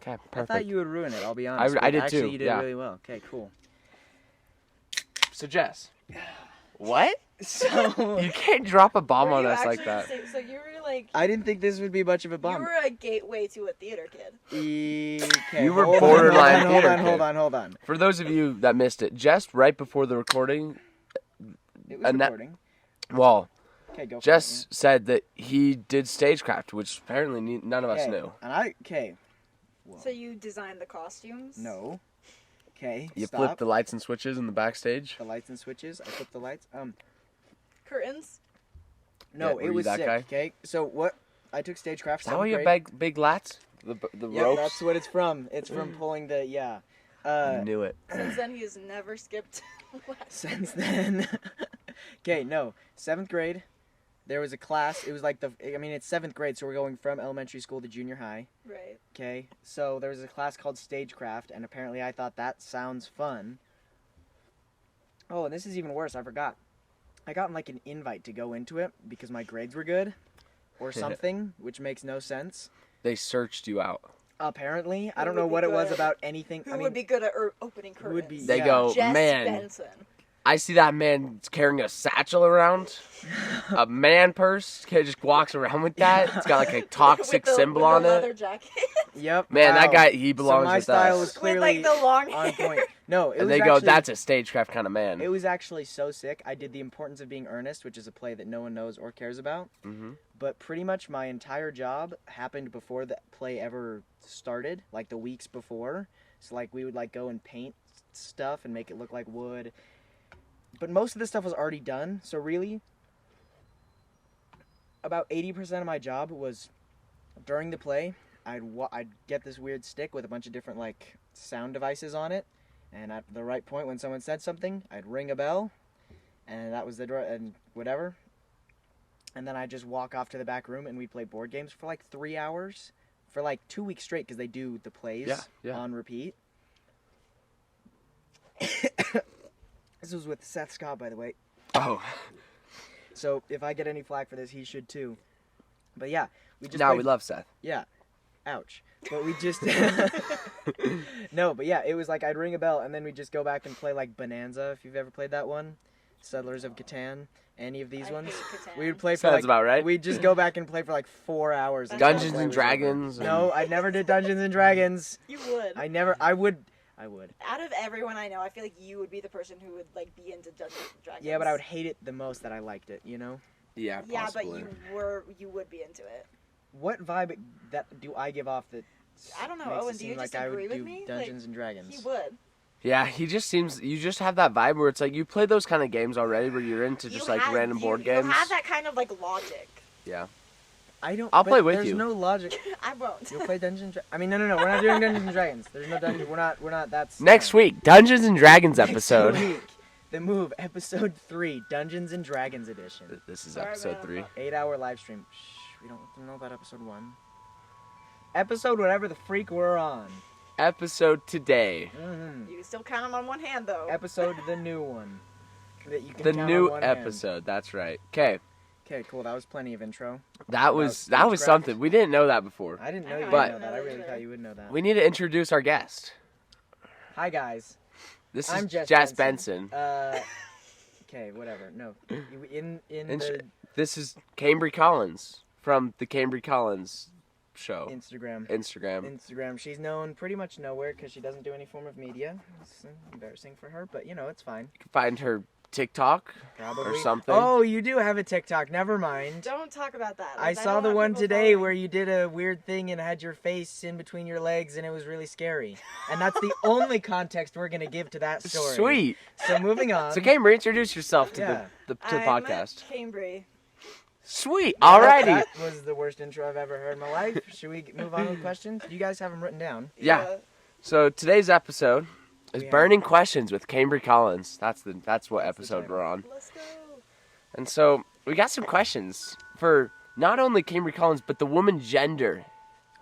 Okay, I perfect. thought you would ruin it, I'll be honest. I did Actually, too, you did yeah. really well. Okay, cool. So, Jess. What? So You can't drop a bomb Were on you us like actually that. So you were like, I didn't think this would be much of a you bump. were a gateway to a theater kid. Okay, You were hold on, borderline hold theater on, kid. hold on. For those of you that missed it, Jess, right before the recording, It was recording. well, Okay, go for Jess said that he did stagecraft, which apparently none of it. us knew. And Whoa. So you designed the costumes? No. Okay, You stop. flipped the lights and switches in the backstage. The lights and switches. I flipped the lights. Curtains? No, Yeah, were it you was that sick. guy? Okay, so what? I took stagecraft. Is that why you have 7th grade. big lats? The Yep, ropes? that's what it's from. It's from pulling the I knew it. Since then, he has never skipped class. Since then. Okay, no. 7th grade, there was a class. It was like it's 7th grade, so we're going from elementary school to junior high. Right. Okay, so there was a class called stagecraft, and apparently I thought that sounds fun. Oh, and this is even worse. I forgot. I got like an invite to go into it because my grades were good, or something, which makes no sense. They searched you out. Apparently, I Who don't know would be what it was good? about anything. Who would be good at opening curtains? would be- They Yeah. go, Jess man, Benson. I see that man carrying a satchel around, a man purse. He just walks around with that. It's got like a toxic With the- symbol with on the leather it. jacket. Yep. Man, that wow. guy, he belongs so my with style us. was With clearly like the long on hair. point. No, it And was they go, actually, that's a stagecraft kind of man. It was actually so sick. I did The Importance of Being Earnest, which is a play that no one knows or cares about. Mm-hmm. But pretty much my entire job happened before the play ever started, like the weeks before. So like we would like go and paint stuff and make it look like wood. But most of this stuff was already done. So really, about 80% of my job was during the play. I'd get this weird stick with a bunch of different like sound devices on it, and at the right point when someone said something, I'd ring a bell, and that was the door and whatever. And then I'd just walk off to the back room and we'd play board games for like 3 hours for like 2 weeks straight because they do the plays on repeat. This was with Seth Scott, by the way. Oh. So if I get any flack for this, he should too. But yeah, we just No, we love Seth. Yeah. Ouch. But we just No, but yeah, it was like I'd ring a bell and then we'd just go back and play like Bonanza, if you've ever played that one. Settlers of Catan, any of these I ones. hate Catan. We would play for Sounds like about right. We'd just go back and play for like 4 hours. until the Dungeons play and was over. Dragons. No, I never did Dungeons and Dragons. You would. I would. Out of everyone I know, I feel like you would be the person who would like be into Dungeons and Dragons. Yeah, but I would hate it the most that I liked it, you know? Yeah, Yeah, possibly. but you would be into it. What vibe that do I give off that I don't know. makes Owen, it do seem you like I disagree would with do me? Dungeons and Dragons? He would. Yeah, he just seems, you just have that vibe where it's like you play those kind of games already where you're into just like random board games. You have that kind of like logic. Yeah. I don't. I'll but play with there's you. There's no logic. I won't. You'll play Dungeons. I mean, no. We're not doing Dungeons and Dragons. There's no Dungeons. We're not. That's Next week, Dungeons and Dragons episode. Next week, The Move, episode 3, Dungeons and Dragons edition. This is Sorry, episode man, 3. 8-hour live stream. Shh, we don't know about episode 1. Episode whatever the freak we're on. Episode today. Mm-hmm. You can still count them on one hand, though. Episode the new one. That you can The count new on one hand. episode. That's right. Okay. Okay, cool. That was plenty of intro. That was stagecraft. something. We didn't know that before. I didn't know I you know, would I know didn't that. know I that really either. thought you would know that. We need to introduce our guest. Hi, guys. This I'm is Jess Jess Benson. Benson. Okay, whatever. No. In Inst- the This is Cambree Collins from the Cambree Collins show. Instagram. Instagram. She's known pretty much nowhere because she doesn't do any form of media. It's embarrassing for her, but you know, it's fine. You can find her TikTok Probably. or something. Oh, you do have a TikTok. Never mind. Don't talk about that. I Like, saw don't the want one people today following. where you did a weird thing and had your face in between your legs and it was really scary. And that's the only context we're going to give to that story. Sweet. So moving on. So Cambree, introduce yourself to Yeah. the I'm podcast. Cambree. Sweet. Yeah, Alrighty. That was the worst intro I've ever heard in my life. Should we move on with questions? You guys have them written down. Yeah. So today's episode is We have- Burning Questions with Cambree Collins. That's what episode title. we're on. Let's go. And so we got some questions for not only Cambree Collins but the woman gender.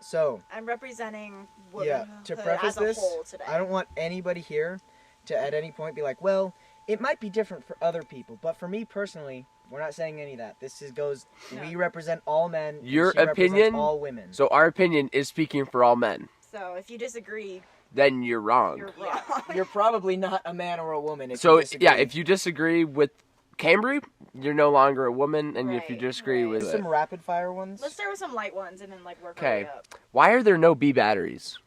So, I'm representing yeah, womanhood to preface as a this, whole today. I don't want anybody here to at any point be like, well, it might be different for other people, but for me personally, we're not saying any of that. Goes, No. we represent all men. and Your she represents opinion? all women. So our opinion is speaking for all men. though. If you disagree, then you're wrong. you're wrong. You're probably not a man or a woman if So you disagree. yeah, if you disagree with Cambree, you're no longer a woman, and if you Right, disagree right. with Just it, some rapid fire ones. Let's start with some light ones and then like work our okay. way up. Why are there no B batteries?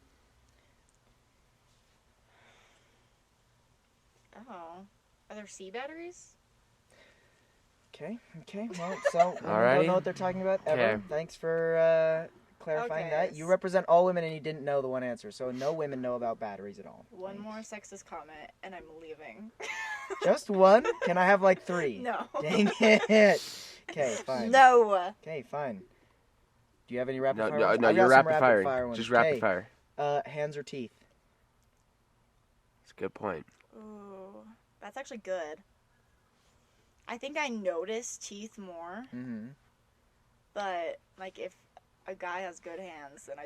Oh, are there C batteries? Okay. Well, so women Alrighty. don't know what they're talking about ever. Okay. Thanks for clarifying Okay. that. You represent all women, and you didn't know the one answer. So no women know about batteries at all. One Thanks. more sexist comment, and I'm leaving. Just one? Can I have like 3? No. Dang it. Okay, fine. No. Okay, fine. Do you have any rapid No, fire no, ones? no. I've You're got some rapid fire firing. ones. Just rapid Okay. fire. Hands or teeth? That's a good point. Ooh, that's actually good. I think I notice teeth more, Mm-hmm. but like if a guy has good hands, then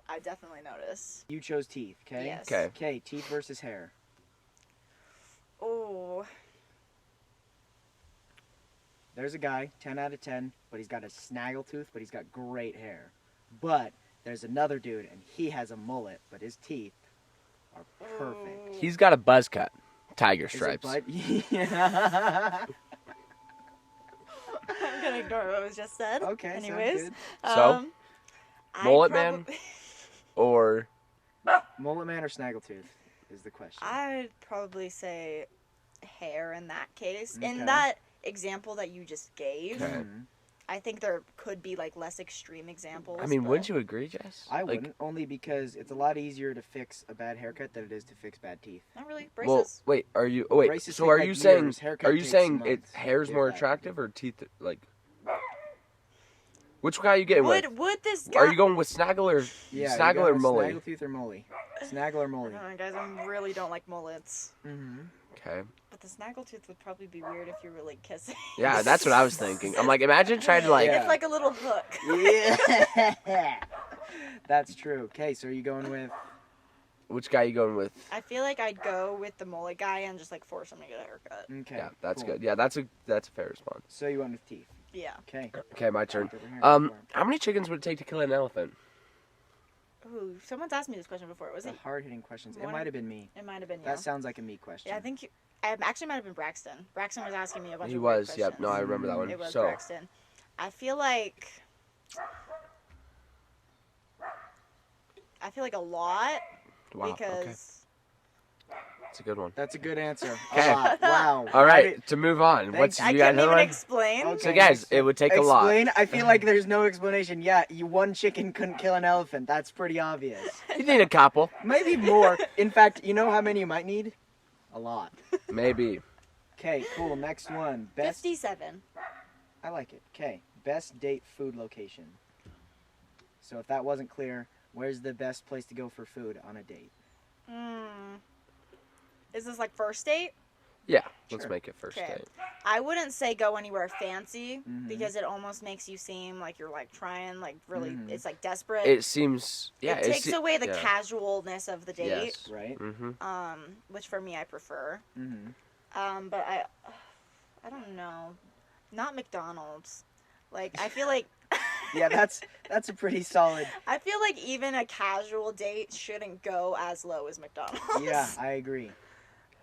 I definitely notice. You chose teeth, okay? Yes. Okay. Okay, teeth versus hair. Oh, There's a guy, 10 out of 10, but he's got a snaggletooth, but he's got great hair. But there's another dude, and he has a mullet, but his teeth are perfect. He's got a buzz cut, tiger Is it stripes. bud? Yeah. I'm gonna ignore what was just said. Okay, Anyways, sounds So, I'd mullet man? Or good. Mullet man or snaggletooth is the question. I'd probably say hair in that case. Okay. In that example that you just gave, Okay. Mhm. I think there could be like less extreme examples. I mean, but- wouldn't you agree, Jess? I Like, wouldn't, only because it's a lot easier to fix a bad haircut than it is to fix bad teeth. Not really. well, Braces. wait. Are you? Oh, wait. Braces So take, are like, you saying? years. Haircut Are you takes saying months, hair's if more that. attractive or teeth? Like, which guy are you getting with? Would this guy? Are you going with snaggle or Yeah, snaggle or mully? Snaggletooth or mully? Snaggle or mully? I don't know, guys. I really don't like mullets. Mm-hmm. Okay. But the snaggletooth would probably be weird if you were like kissing. Yeah, that's what I was thinking. I'm like, imagine trying to like. Yeah. It's like a little hook. Yeah. That's true. Okay, so are you going with... Which guy are you going with? I feel like I'd go with the mullet guy and just like force him to get a haircut. Okay. Yeah, that's cool. good. Yeah, that's a fair response. So you went with teeth. Yeah. Okay. Okay, my turn. Different hair, How different. many chickens would it take to kill an elephant? Ooh, someone's asked me this question before. Was The it? hard-hitting questions. It One might of- have been me. It might have been you. That sounds like a me question. Yeah, I think I actually might have been Braxton. Braxton was asking me a bunch He of weird was. Yep. questions. No, I remember that one. It was So, Braxton. I feel like a lot wow. because Okay, that's a good one. That's a good answer. Okay. A lot. Wow. All right, Right. to move on. What's I you got couldn't another even one? explain. Okay. So guys, it would take a lot. Explain? I feel like there's no explanation. Yeah, one chicken couldn't kill an elephant. That's pretty obvious. You need a couple, Maybe more. In fact, you know how many you might need? A lot. maybe. Okay, cool. Next one. Best. 57. I like it. Okay. Best date food location. So if that wasn't clear, where's the best place to go for food on a date? Is this like first date? Yeah, let's Sure. make it first Okay. date. I wouldn't say go anywhere fancy Mhm. because it almost makes you seem like you're like trying like really Mhm. it's like desperate. It seems. Yeah. it takes away the yeah. casualness of the date. Yes. Right? Mm-hmm. Which for me I prefer. Mm-hmm. But I don't know. Not McDonald's. Like I feel like Yeah, that's a pretty solid. I feel like even a casual date shouldn't go as low as McDonald's. Yeah, I agree.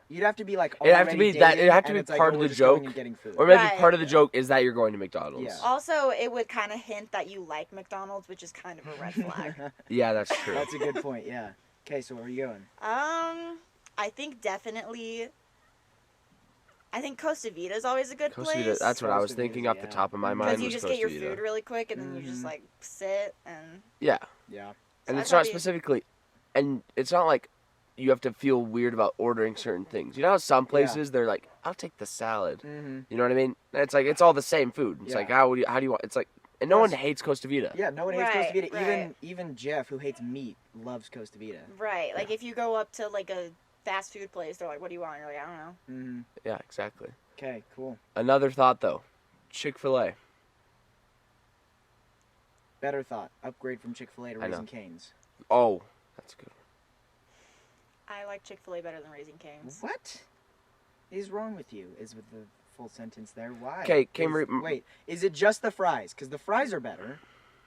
You'd have to be like. It'd have to already be that- it'd dating, have to and be it's like, part oh, of we're the just going joke. and getting food. Or maybe Right. part of the joke is that you're going to McDonald's. Yeah. Also, it would kind of hint that you like McDonald's, which is kind of a red flag. Yeah, that's true. That's a good point. Yeah. Okay, so where are you going? I think definitely. I think Costa Vida is always a good Costa place. Vida, that's what I was Costa thinking Vita's, off the yeah. top of my Because mind. because you was just Costa get your Vida. food really quick and then you just Mhm. like sit and. Yeah, Yeah. and So it's I'd not probably- specifically, and it's not like you have to feel weird about ordering certain things. You know how some places they're like, I'll take the salad. Mm-hmm. You know what I mean? It's like it's all the same food. It's Yeah. like how do you want? It's like, and no one Plus- hates Costa Vida. Yeah, no one hates Costa Right, Vida. right. Even Jeff, who hates meat, loves Costa Vida. Right. Like if you go up to like a fast food place, they're like, "What do you want?" You're like, "I don't know." Mm-hmm. Yeah, exactly. Okay, cool. Another thought though, Chick-fil-A. Better thought. Upgrade from Chick-fil-A to I know. Raising Cane's. Oh, that's good. I like Chick-fil-A better than Raising Cane's. What is wrong with you? Is with the full sentence there. Why? 'Kay, Cambree, Wait, is it just the fries? Because the fries are better,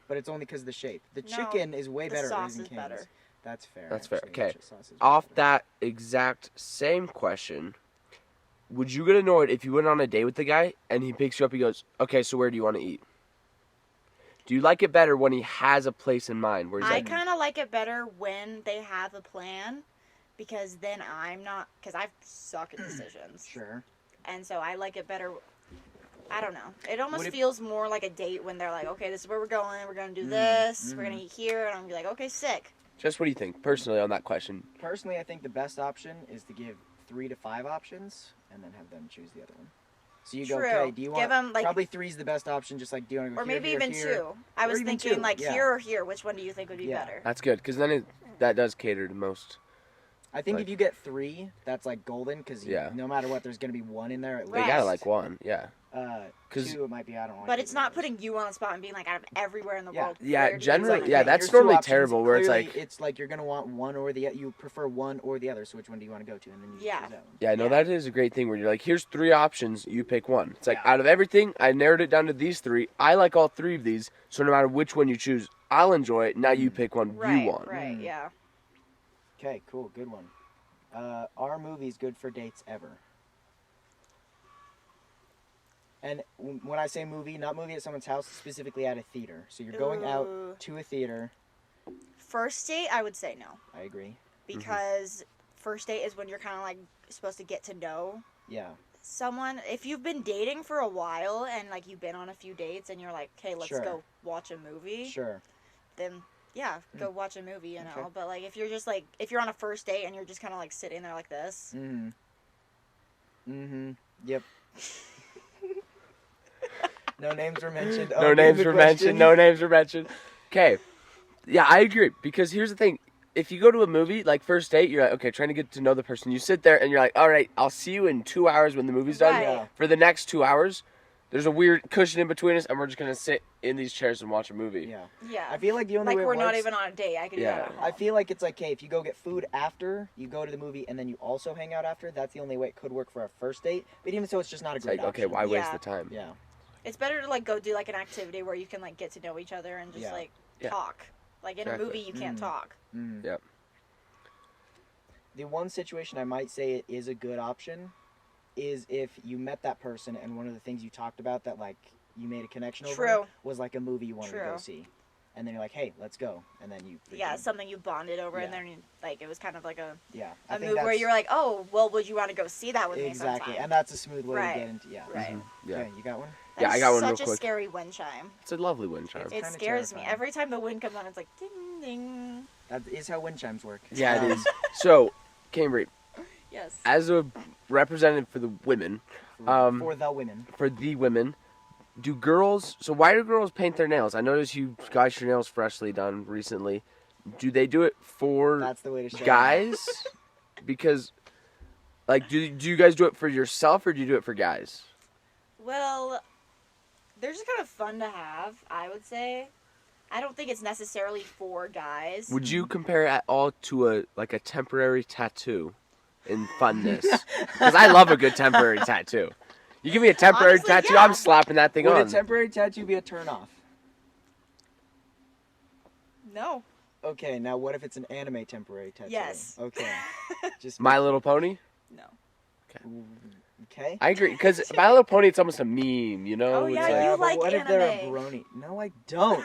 but it's only because of the shape. The No, chicken is way the better at sauce Raising is Cane's. better. That's fair. That's fair. actually. Okay. Extra sauce is Off better. that exact same question, would you get annoyed if you went on a date with the guy and he picks you up, he goes, okay, so where do you want to eat? Do you like it better when he has a place in mind? Where he's I like, kind of like it better when they have a plan, because then because I suck at decisions. Sure. And so I like it better. I don't know. It almost Would it- feels more like a date when they're like, okay, this is where we're going. We're going to do this. We're going to eat here. And I'm going to be like, okay, sick. just what do you think, personally, on that question? Personally, I think the best option is to give 3 to 5 options and then have them choose the other one. So you go, True. okay, do you want... Give 'em, like- probably 3 is the best option, just like, do you want to go Or here, maybe here, even here? 2. I Or was even thinking 2, like yeah. here or here. Which one do you think would be Yeah. better? That's good, because then that does cater to most. I think Like- if you get 3, that's like golden, because Yeah. no matter what, there's going to be 1 in there at Right. They gotta least. like one, yeah. 2, it might be, I don't like But it it's not either. putting you on the spot and being like, out of everywhere in the Yeah. world. Yeah, where do you generally- wanna yeah, go? that's Here's 2 normally options. terrible, where it's Clearly, like- it's like you're going to want one or the... You prefer one or the other, so which one do you want to go to? And then you Yeah. choose that one. Yeah, no, Yeah. that is a great thing where you're like, here's 3 options, you pick one. It's like, Yeah. out of everything, I narrowed it down to these 3. I like all 3 of these, so no matter which one you choose, I'll enjoy it. Now you pick one Right, you want. right, yeah. Okay, cool, good one. Are movies good for dates ever? And when I say movie, not movie at someone's house, specifically at a theater. So you're going Ooh. out to a theater. First date, I would say no. I agree. Because first date is when you're kind of like supposed to get to know Yeah. someone. If you've been dating for a while and like you've been on a few dates and you're like, okay, let's Sure. go watch a movie, Sure. then yeah, go watch a movie, you know. Okay. But like if you're just like, if you're on a first date and you're just kind of like sitting there like this, Yep. No names were mentioned. No Okay, names good were question. mentioned. No names were mentioned. Okay. Yeah, I agree. Because here's the thing. If you go to a movie, like first date, you're like, okay, trying to get to know the person. You sit there and you're like, all right, I'll see you in 2 hours when the movie's done. Right. Yeah. For the next 2 hours, there's a weird cushion in between us, and we're just going to sit in these chairs and watch a movie. Yeah. yeah. I feel like the only like way it we're not works- even on a date. I could Yeah. do that at I home. feel like it's like, hey, if you go get food after, you go to the movie, and then you also hang out after, that's the only way it could work for a first date. But even so, it's just not a It's great like, okay, option. why waste Yeah. the time? Yeah. It's better to like go do like an activity where you can like get to know each other and just Yeah. like Yeah. talk. Like in Exactly. a movie, you can't talk. Mm. Yep. The one situation I might say it is a good option is if you met that person and one of the things you talked about that like you made a connection over True. was like a movie you wanted to go True. see. And then you're like, hey, let's go. And then you Yeah, freaking- something you bonded over, and Yeah. then you, like it was kind of like a yeah. I think move where that's- you're like, oh, well, would you want to go see that with me exactly. sometime? And that's a smooth way Right. to get into Right. Yeah. Okay, you got one? Yeah, That I is got one real such a quick. scary wind chime. It's a lovely wind chime. It's It kinda scares me terrifying. every time the wind comes on. It's like ding ding. That is how wind chimes work. Yeah, it is. So, Cambree, Yes. as a representative for the women, For the women. for the women, so why do girls paint their nails? I noticed you got your nails freshly done recently. Do they do it for That's the way to show guys? Because, like, do you guys do it for yourself or do you do it for guys? Well, they're just kind of fun to have, I would say. I don't think it's necessarily for guys. Would you compare it at all to a temporary tattoo in funness? Because I love a good temporary tattoo. You give me a temporary Honestly, tattoo, yeah. I'm slapping that thing Would on. a temporary tattoo be a turn off? No. Okay, now what if it's an anime temporary tattoo? Yes. Okay. Just My Little Pony? No. Okay. I agree, because My Little Pony, it's almost a meme, you know? Oh, It's yeah, like- you but like what if they're a anime. brony? No, I don't.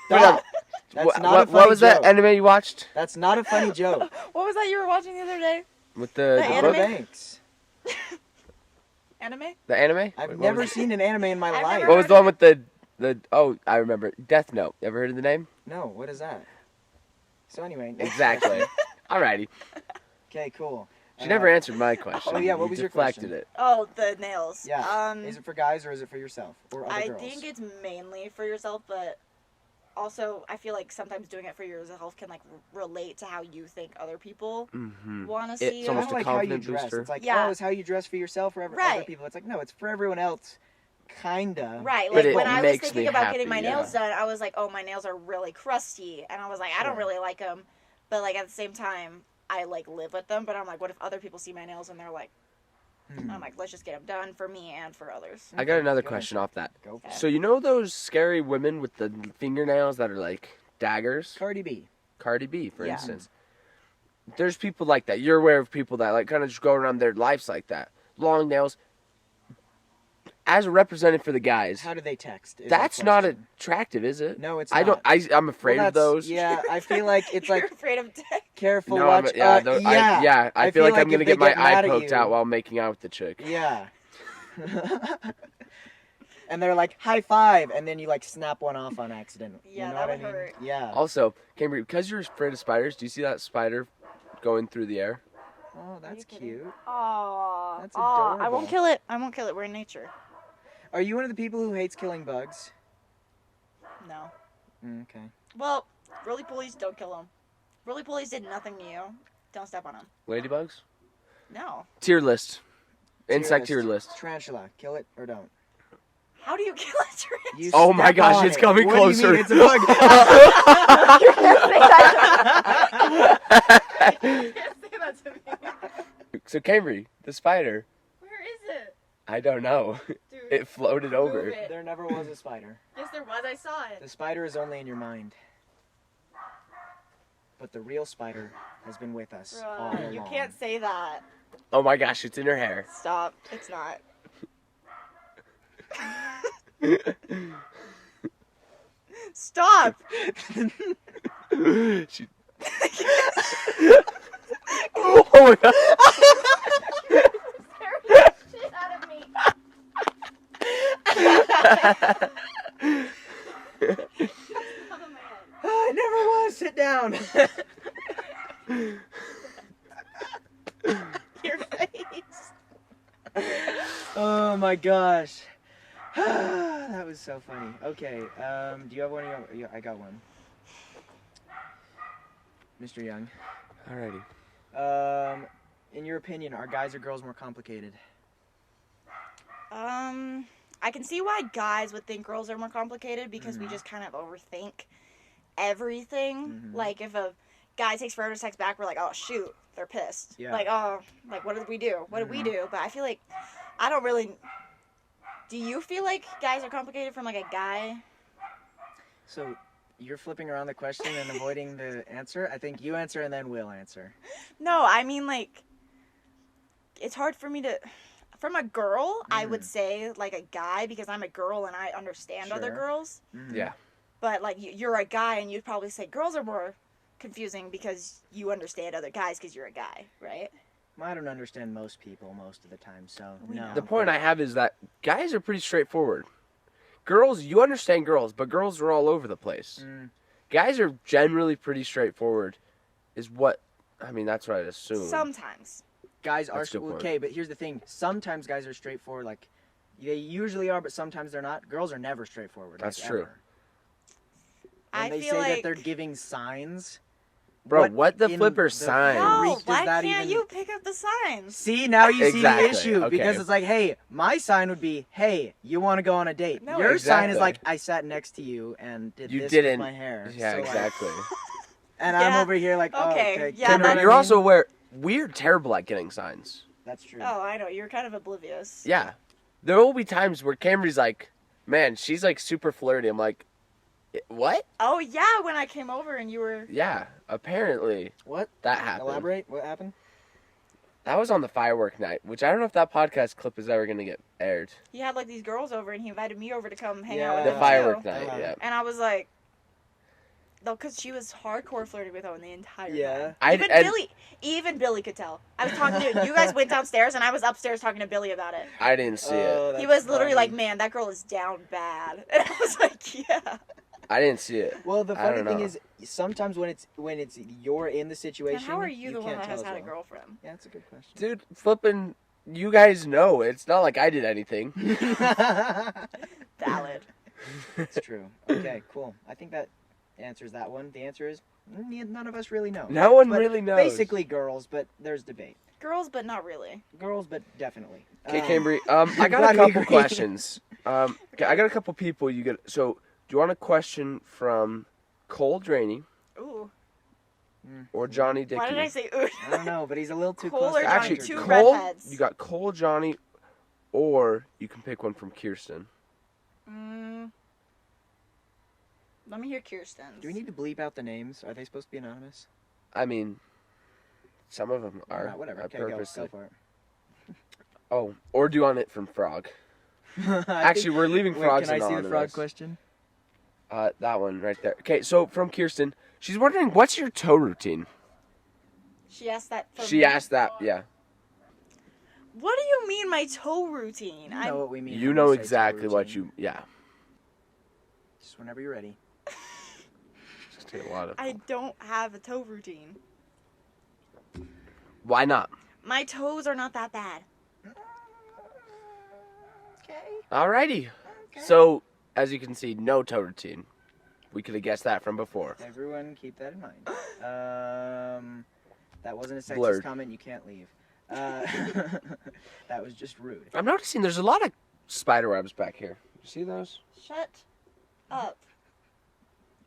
Hold on. Stop. That's What, not what, a funny what was that joke. anime you watched? That's not a funny joke. What was that you were watching the other day? With the anime? book? Thanks. Anime? The anime? I've What never was it? seen an anime in my I've life. never What was the one with oh, I remember. Death Note. Ever heard of the name? No, what is that? So anyway. next Exactly. Alrighty. Okay, cool. She never answered my question. Oh, yeah, what You was your deflected question? it. Oh, the nails. Yeah. Is it for guys or is it for yourself or other I girls? think it's mainly for yourself, but also I feel like sometimes doing it for yourself can like relate to how you think other people Mm-hmm. want to see It's you. almost Kinda a like how you confident dress. booster. It's like, Yeah. oh, it's how you dress for yourself or other Right. people. It's like, no, it's for everyone else. Kinda. Right, But like it when I was makes thinking me about getting happy, my nails yeah. done, I was like, oh, my nails are really crusty, and I was like, I don't Sure. really like them, but like at the same time, I like live with them. But I'm like, what if other people see my nails and they're like, I'm like, let's just get them done for me and for others. I got another Go question off that. Go for it. So you know those scary women with the fingernails that are like daggers? Cardi B. Cardi B, for Yeah. instance. there's people like that. You're aware of people that like kind of just go around their lives like that. Long nails. As a representative for the guys, How do they text? Is that's the not question. attractive, is it? No, it's I not. don't. I'm afraid Well, of those. Yeah, I feel like it's You're like afraid of death. careful No, watch. I feel like I'm if gonna they get my mad eye at poked you- out while making out with the chick. Yeah. And they're like high five, and then you like snap one off on accident. Yeah, you know that what would I mean? hurt. Yeah. Also, Cambree, because you're afraid of spiders, do you see that spider going through the air? Oh, that's kidding? cute. Oh, That's I adorable. won't kill it. I won't kill it. We're in nature. Are you one of the people who hates killing bugs? No. Okay. Well, roly polies, don't kill them. Roly polies did nothing to you. Don't step on them. Ladybugs? No. Tier list. Insect tier list. Tarantula, kill it or don't. How do you kill a tarantula? You Oh my step gosh, on it's it. coming What do you closer. mean? It's a bug. You're gonna say that to me. So, Cambree, the spider, Where is it? I don't know. Dude. It floated over. Move it. There never was a spider. Yes, there was. I saw it. The spider is only in your mind. But the real spider has been with us all along. You can't say that. Oh my gosh, it's in her hair. Stop. It's not. Stop. She... Oh my god. Scared the shit out of me. I never want to sit down. Your face. Oh my gosh. That was so funny. Okay, do you have one? Yeah, I got one. Mr. Young. Alrighty. In your opinion, are guys or girls more complicated? I can see why guys would think girls are more complicated because we just kind of overthink everything. Like if a guy takes forever to text back, we're like, oh shoot, they're pissed. Yeah. Like, oh, like what did we do? What did we do? But I feel like I don't really. Do you feel like guys are complicated from like a guy? So you're flipping around the question and avoiding the answer? I think you answer and then we'll answer. No, I mean like it's hard for me to. From a girl, I would say like a guy because I'm a girl and I understand other Sure. girls. Yeah. But like you're a guy and you'd probably say girls are more confusing because you understand other guys because you're a guy, right? I don't understand most people most of the time, so no. The point I have is that guys are pretty straightforward. Girls, you understand girls, but girls are all over the place. Guys are generally pretty straightforward, is what, I mean, that's what I'd assume. Sometimes. Guys are That's a good point. okay, but here's the thing. Sometimes guys are straightforward, like they usually are, but sometimes they're not. Girls are never straightforward. That's like, true. ever. When I they feel say like that they're giving signs. Bro, what the in flipper the sign? no, freak does why that can't even- you pick up the signs? See, now you Exactly, see the issue okay. because it's like, hey, my sign would be, hey, you want to go on a date. No, Your sign is exactly. like, I sat next to you and did You this didn't. with my hair. Yeah, So, like, exactly. and Yeah. I'm over here like, oh, Okay, okay. yeah, you know what I You're mean? also aware, we're terrible at getting signs. That's true. Oh, I know. You're kind of oblivious. Yeah. There will be times where Camry's like, man, she's like super flirty. I'm like, what? Oh, yeah, when I came over and you were... Yeah, apparently What? that happened. Elaborate. What happened? That was on the firework night, which I don't know if that podcast clip is ever going to get aired. He had, like, these girls over and he invited me over to come hang Yeah. out with The them, firework too. night, yeah. And I was like... No, because she was hardcore flirting with him the entire Yeah. time. Even Billy could tell. I was talking to... You guys went downstairs and I was upstairs talking to Billy about it. I didn't see it. He was literally like, man, that girl is down bad. And I was like, yeah. I didn't see it. Well, the I funny don't thing know. is, sometimes when it's you're in the situation. And how are you the one can't that has tell had a as well. girlfriend? Yeah, that's a good question. Dude, flipping, you guys know. It's not like I did anything. Valid. It's true. Okay, cool. I think that answers that one. The answer is none of us really know. No one But really knows. Basically girls, but there's debate. Girls, but not really. Girls, but definitely. Okay, Cambree, I got glad a we couple agree. questions. Okay, I got a couple people you get. So, do you want a question from Cole Draney Ooh. or Johnny Dickey? Why did I say ooh? I don't know, but he's a little too Cole close. or to Johnny? Actually, Hunter. Two Cole, redheads. you got Cole, Johnny, or you can pick one from Kirsten. Let me hear Kirsten's. Do we need to bleep out the names? Are they supposed to be anonymous? I mean, Some of them are. Whatever. I Okay, go purposely. for it. Oh, or do you want it from frog? Actually, we're leaving frogs Can I see anonymous. the frog question? That one right there. Okay, so from Kirsten, she's wondering, what's your toe routine? She asked that for She me. asked that, yeah. What do you mean my toe routine? You know what we mean. You when know we say toe exactly what routine. yeah. Just whenever you're ready. Just take a lot of. I don't have a toe routine. Why not? My toes are not that bad. Okay. Alrighty. So, as you can see, no toe routine. We could have guessed that from before. Everyone keep that in mind. That wasn't a sexist Blurred. comment. You can't leave. That was just rude. I'm noticing there's a lot of spider webs back here. You see those? Shut up.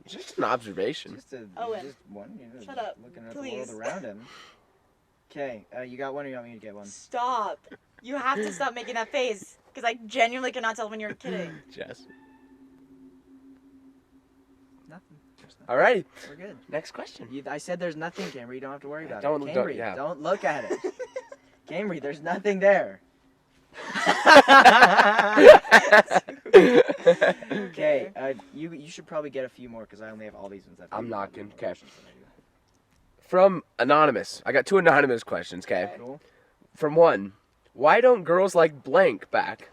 Just an observation. Just a Owen. just one. You know, Shut just up, looking at please. the world around him. Okay, you got one, or you want me to get one? Stop. You have to stop making that face. Because I genuinely cannot tell when you're kidding. Jess. Nothing. There's nothing. Alrighty. We're good. Next question. I said there's nothing, Cambree. You don't have to worry about Don't- it. don't- Cambree, yeah. don't look at it. Cambree, there's nothing there. Okay, you should probably get a few more because I only have all these ones. I'm knocking. Okay. Okay. From Anonymous. I got 2 anonymous questions, okay? Cool. From one, why don't girls like blank back?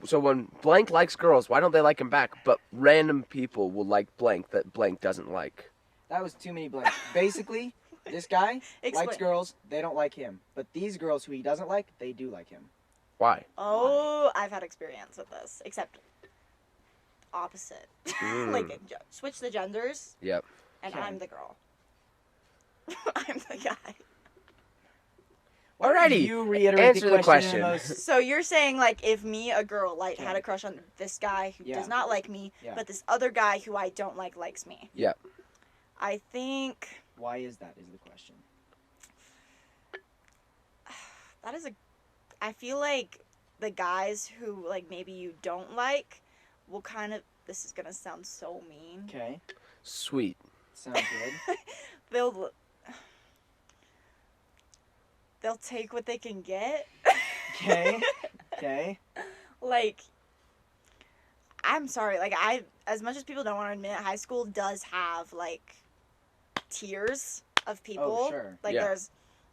So when blank likes girls, why don't they like him back? But random people will like blank that blank doesn't like. That was too many blanks. Basically, this guy Explain. likes girls. They don't like him. But these girls who he doesn't like, they do like him. Why? Oh, I've had experience with this. Except opposite. Mm. Like, switch the genders, Yep. and Okay. I'm the girl. I'm the guy. Alrighty. You reiterate Answer the the question. question. in the most- So you're saying, like, if me, a girl, like, Yeah. had a crush on this guy who Yeah. does not like me, Yeah. but this other guy who I don't like likes me. Yep. I think Why is that? Is the question. that is I feel like the guys who, like, maybe you don't like will kind of, this is gonna sound so mean. Okay. Sweet. Sounds good. They'll take what they can get. Okay. Okay. Like, I'm sorry, like, as much as people don't want to admit, high school does have, like, tiers of people. Oh, sure. Like, Yeah.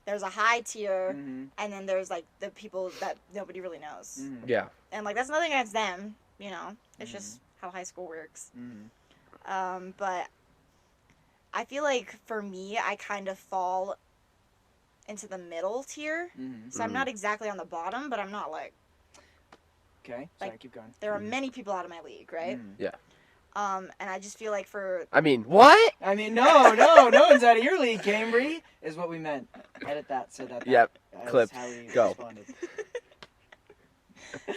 there's a high tier, Mm-hmm. and then there's, like, the people that nobody really knows. Mm-hmm. Yeah. And, like, that's nothing against them, you know? It's just how high school works. Mm-hmm. But I feel like, for me, I kind of fall into the middle tier. Mm-hmm. So I'm not exactly on the bottom, but I'm not, like, Okay. Sorry, Like- keep going. there are many people out of my league, right? Mhm. And I just feel like for I mean, what? I mean, no one's out of your league, Cambree, is what we meant. Edit that so that. Yep. That's Clip. How we Go. responded.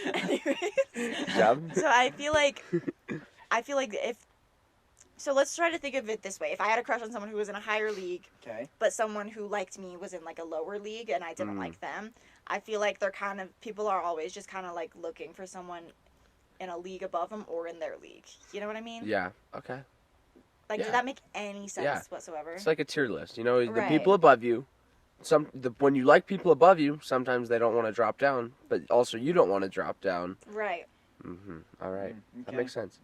anyways, Job. so I feel like so let's try to think of it this way. If I had a crush on someone who was in a higher league, Okay. but someone who liked me was in like a lower league and I didn't Mm. like them, I feel like they're kind of, people are always just kind of like looking for someone in a league above them or in their league. You know what I mean? Yeah. Okay. Like, Yeah. did that make any sense Yeah. whatsoever? It's like a tier list. You know, the Right. people above you. When you like people above you, sometimes they don't want to drop down, but also you don't want to drop down. Right. Mm-hmm. All right. That Okay. makes sense.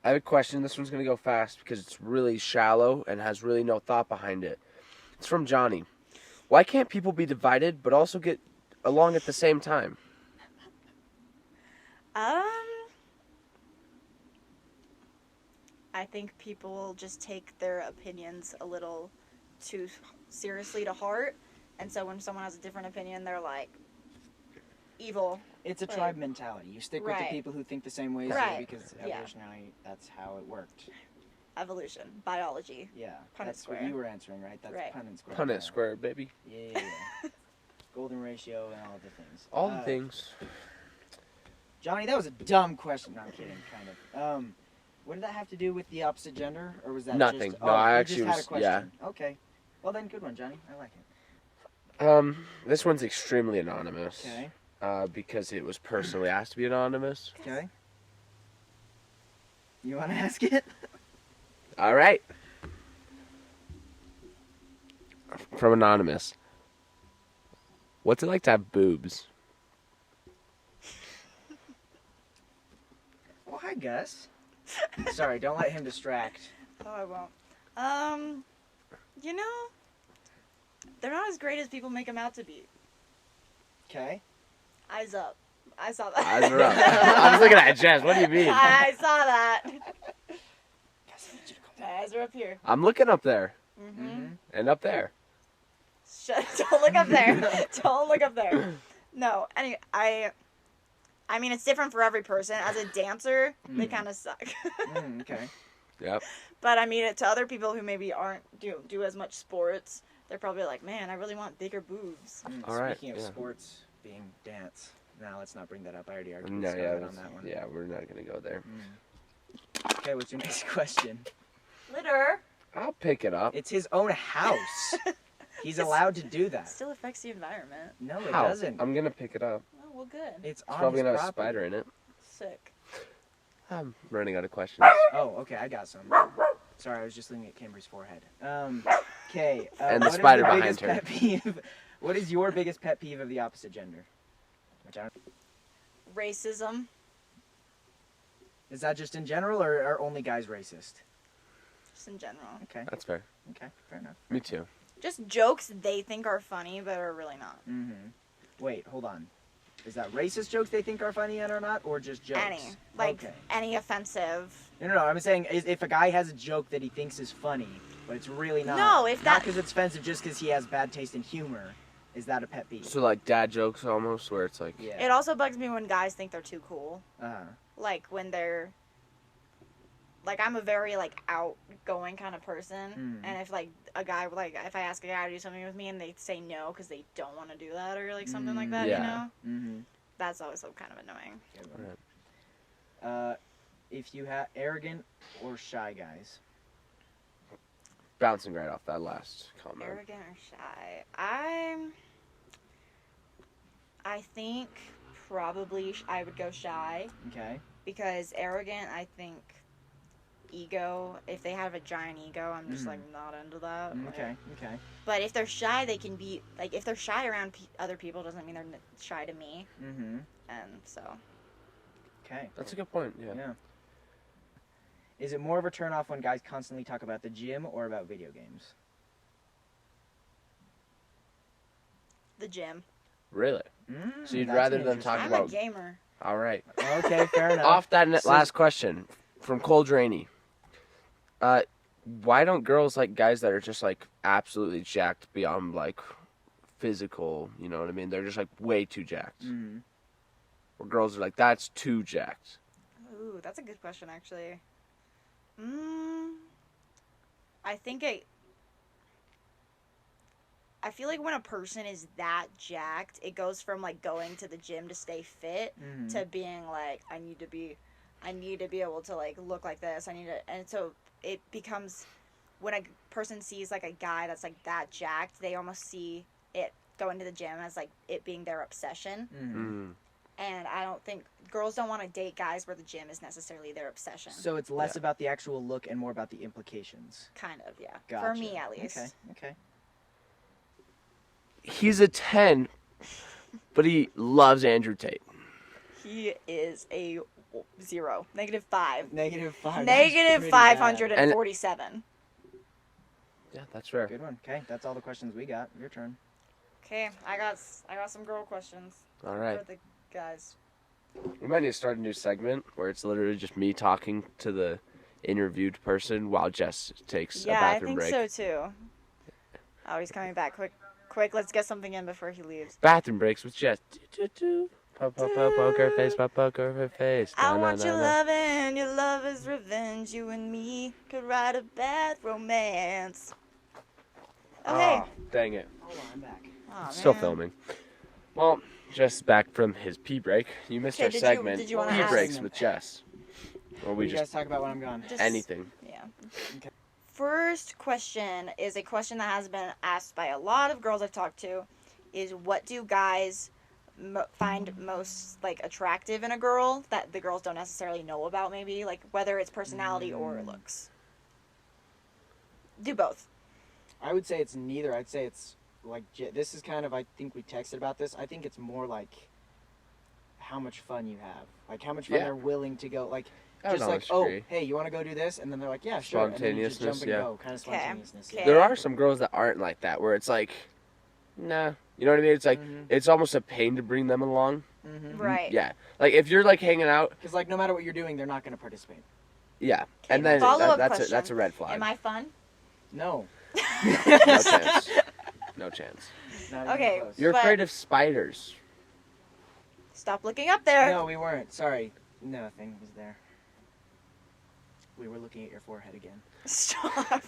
I have a question. This one's going to go fast because it's really shallow and has really no thought behind it. It's from Johnny. Why can't people be divided but also get along at the same time? I think people just take their opinions a little too seriously to heart, and so when someone has a different opinion, they're like evil. It's a Right. tribe mentality. You stick with the Right. people who think the same way as Right. you because Yeah. evolutionarily, that's how it worked. Evolution, biology. Yeah. Punnett That's square. what you were answering, right? That's Right. Punnett square. Punnett square, baby. Yeah. Golden ratio and all the things. All the things. Johnny, that was a dumb question. No, I'm kidding, kind of. What did that have to do with the opposite gender, or was that Nothing. Just, No, I you actually just had a was- question. Okay. Well then, good one, Johnny. I like it. This one's extremely anonymous. Okay. Because it was personally asked to be anonymous. Okay. You want to ask it? All right. from Anonymous. What's it like to have boobs? Oh, hi, Gus. Sorry, don't let him distract. Oh, I won't. You know, they're not as great as people make them out to be. Okay. Eyes up. I saw that. Eyes are up. I was looking at Jess. What do you mean? I saw that. My eyes are up here. I'm looking up there. Mm-hmm. And up there. Shut. Don't look up there. Don't look up there. No. Anyway, I mean, it's different for every person. As a dancer, they kind of suck. Okay. Yep. But I mean, to other people who maybe aren't do as much sports, they're probably like, man, I really want bigger boobs. All right, Speaking of yeah. sports being dance, now let's not bring that up. I already argued No, with yeah, Scarlett on that one. yeah, we're not gonna go there. Okay, what's your next question? Litter I'll pick it up. It's his own house. He's allowed to do that. still affects the environment. No, it How? doesn't. I'm gonna pick it up. Oh, well, good. It's It's on probably his gonna have a property. spider in it. Sick. I'm running out of questions. Oh, okay, I got some. Sorry, I was just looking at Cambree's forehead. Okay. And the what is spider behind biggest her. Pet peeve? What is your biggest pet peeve of the opposite gender? Which I don't, Racism. is that just in general, or are only guys racist? Just in general. Okay. That's fair. Okay. Fair enough. Me too. Just jokes they think are funny, but are really not. Mm-hmm. Wait, hold on. Is that racist jokes they think are funny and or not, or just jokes? Any. Like, Okay. any offensive. No. I'm saying if a guy has a joke that he thinks is funny, but it's really not. No, if not that- because it's offensive, just because he has bad taste in humor, is that a pet peeve? So like dad jokes almost, where it's like, Yeah. It also bugs me when guys think they're too cool. Like, When they're... Like, I'm a very, outgoing kind of person. And if, a guy, if I ask a guy to do something with me and they say no because they don't want to do that or, something like that, Yeah. you know? mm-hmm. That's always so kind of annoying. Alright. If you have arrogant or shy guys. bouncing right off that last comment. Arrogant or shy? I think probably I would go shy Okay. because arrogant, I think ego, if they have a giant ego, I'm just not into that. Okay. But if they're shy, they can be if they're shy around other people doesn't mean they're shy to me. Mm-hmm. And so Okay. That's a good point. Yeah. Yeah. Is it more of a turnoff when guys constantly talk about the gym or about video games? the gym. Really? So you'd That's rather an them talk I'm about? a gamer. All right. Okay, fair enough. Off that So- last question from Cole Draney. Why don't girls like guys that are just absolutely jacked beyond physical? You know what I mean? They're just way too jacked. Mm-hmm. Where girls are like, that's too jacked. Ooh, that's a good question, actually. I think I feel like when a person is that jacked, it goes from going to the gym to stay fit Mm-hmm. to being I need to be able to look like this. And so it becomes when a person sees a guy that's that jacked, they almost see it going to the gym as it being their obsession. Mm-hmm. And I don't think girls don't want to date guys where the gym is necessarily their obsession. So it's less about the actual look and more about the implications. Kind of, yeah. Gotcha. For me, at least. Okay. He's a 10, but he loves Andrew Tate. He is a 0. -5. -5. Negative 547. Yeah, that's fair. Good one. Okay, that's all the questions we got. Your turn. Okay, I got some girl questions All right. for the guys. We might need to start a new segment where it's literally just me talking to the interviewed person while Jess takes a Yeah, I bathroom think break. so too. Oh, he's coming back. Quick, let's get something in before he leaves. Bathroom breaks with Jess. Poker face, poker face. I Na, want na, your na, na. lovin', your love is revenge. You and me could write a bad romance. Okay. Oh, dang it. Hold on, I'm back. Aw, Still man. filming. Well, Jess is back from his pee break. You missed Okay, our did you- segment, did you wanna Pee ask- Breaks with Jess. Or What we do you just, guys talk about when I'm gone? Just- anything. Yeah. Okay. First question is a question that has been asked by a lot of girls I've talked to. Is what do guys find most attractive in a girl that the girls don't necessarily know about? Maybe whether it's personality or looks. Do both. I would say it's neither. I'd say it's like this is kind of. I think we texted about this. I think it's more like how much fun you have, like how much fun Yeah. they're willing to go. Like I would just like, almost oh, agree. hey, you want to go do this, and then they're like, yeah, sure, and then you just jump Spontaneousness, and yeah. go, kind of Okay. spontaneousness. Okay. There are some girls that aren't like that, where it's like, nah. You know what I mean? It's like, Mhm. it's almost a pain to bring them along. Mm-hmm. Right. Yeah. Like, if you're, like, hanging out, Because like no matter what you're doing, they're not going to participate. yeah. Okay, And then follow-up that's question. a red flag. Am I fun? No. No chance. No chance. Not even Okay. close. You're But- afraid of spiders. Stop looking up there. No, we weren't. Sorry. Nothing was there. We were looking at your forehead again. Stop.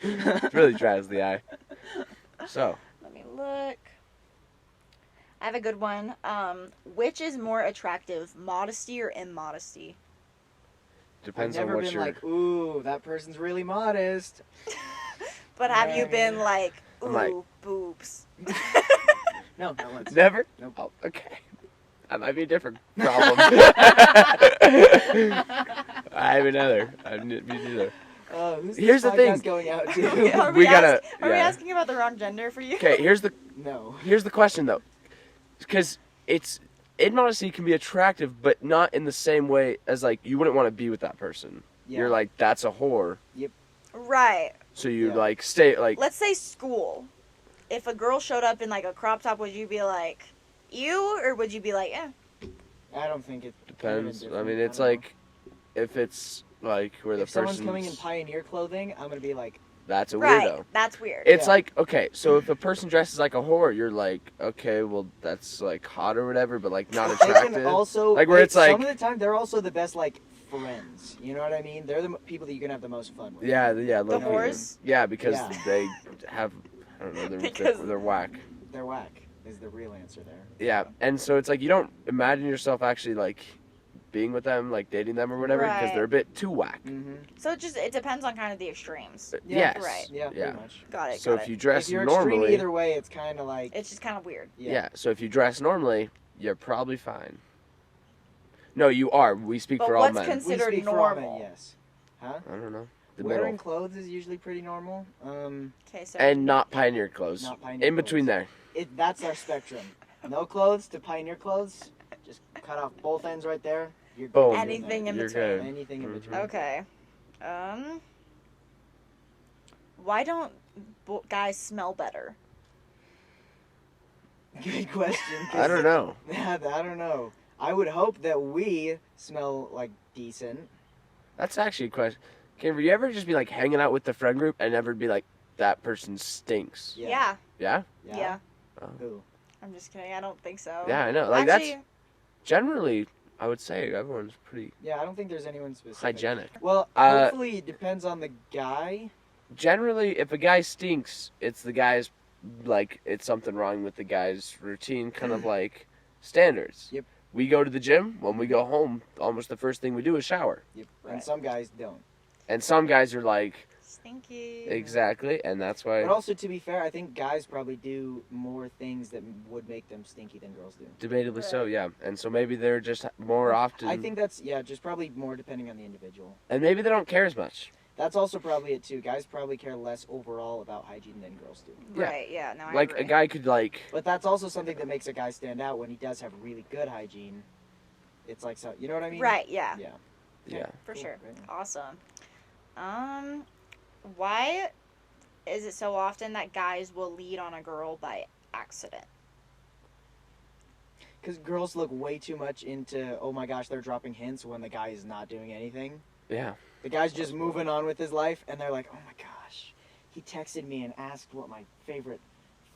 It really dries the eye. So, Let me look. I have a good one. Which is more attractive, modesty or immodesty? depends I've on never what been you're... like, ooh, that person's really modest. But have you Yeah. been like, ooh, I'm like- boobs? No, not once. Never? Nope. Oh, okay. That might be a different problem. I have another. Me neither. Who's Here's this the thing. podcast going out Are to? We gotta- Are we yeah. asking about the wrong gender for you? Okay, here's the No. question though, because it's immodesty can be attractive, but not in the same way as like you wouldn't want to be with that person. Yeah. You're like, that's a whore, Right. so you Yeah. like stay like. Let's say school. If a girl showed up in like a crop top, would you be like, ew, or would you be like, eh? I don't think it Depends. different. I mean, it's don't know. like if it's like where the if someone's person's coming in pioneer clothing, I'm gonna be like, that's a Right. weirdo. That's weird. It's Yeah. like, okay, so if a person dresses like a whore, you're like, okay, well that's like hot or whatever, but like not they can attractive. also Like, where it's like- some of the time they're also the best like friends. You know what I mean? They're the people that you can have the most fun with. Yeah, The low-key. whores? Yeah, because Yeah. they have, I don't know, Because- they're whack. They're whack. Is the real answer there? Yeah, and so it's like you don't imagine yourself actually like being with them, like dating them or whatever, because Right. they're a bit too whack. Mm-hmm. So it depends on kind of the extremes. Yeah, Yes. right. Yeah, Yeah. pretty much. Got it. So got if it. you dress If you're extreme normally, either way, it's kind of like It's just kind of weird. yeah. So if you dress normally, you're probably fine. No, you are. We speak But for all what's men. We considered speak for all men, normal? yes. Huh? I don't know. The Wearing middle. clothes is usually pretty normal. Okay, so And not pioneer clothes. Not pioneer In between clothes. there. That's our spectrum. No clothes to pioneer clothes. Just cut off both ends right there. You're good. Boom. Anything in You're between. good. Anything in Mhm. between. Okay. Why don't guys smell better? Good question. 'cause- I don't know. Yeah, I don't know. I would hope that we smell like decent. That's actually a question. Cambree, you ever just be like hanging out with the friend group and never be like, that person stinks? Yeah. Yeah? Yeah. Who? I'm just kidding. I don't think so. Yeah, I know. Like, Actually, that's generally, I would say everyone's pretty Yeah, I don't think there's anyone specific. hygienic. Well, hopefully it depends on the guy. Generally, if a guy stinks, it's the guy's, like, it's something wrong with the guy's routine, kind of like standards. Yep. We go to the gym. When we go home, almost the first thing we do is shower. Yep. Right. And some guys don't. And some guys are like, stinky. exactly, and that's why, But also, to be fair, I think guys probably do more things that would make them stinky than girls do. debatably so, Right. yeah. And so maybe they're just more often, I think that's, just probably more depending on the individual. and maybe they don't care as much. That's also probably it too. Guys probably care less overall about hygiene than girls do. Yeah. Right. Yeah. No. I Like, agree. a guy could, like, But that's also something that makes a guy stand out when he does have really good hygiene. It's like, so, you know what I mean? Right. Yeah. Yeah. yeah. For Cool, sure. great. Awesome. Why is it so often that guys will lead on a girl by accident? Because girls look way too much into, oh my gosh, they're dropping hints when the guy is not doing anything. Yeah. The guy's just moving on with his life, and they're like, oh my gosh, he texted me and asked what my favorite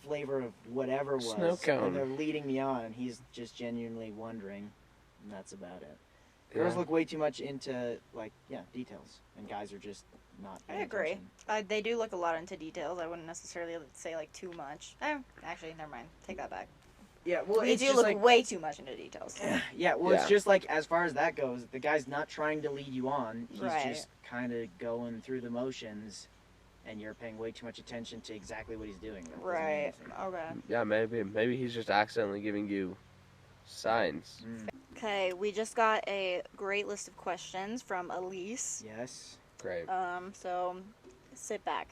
flavor of whatever was. Snow cone. And they're leading me on, and he's just genuinely wondering, and that's about it. Girls Yeah. look way too much into, like, details, and guys are just not I paying agree. attention. They do look a lot into details. I wouldn't necessarily say like too much. Actually, never mind. Take that back. Yeah, well, We it's do just look like, way too much into details. yeah, well, Yeah. it's just like, as far as that goes, the guy's not trying to lead you on. He's Right. just kind of going through the motions, and you're paying way too much attention to exactly what he's doing. That doesn't mean Right. anything. Okay. Yeah, maybe he's just accidentally giving you signs. Mm, Okay, we just got a great list of questions from Elise. yes. Great. So sit back.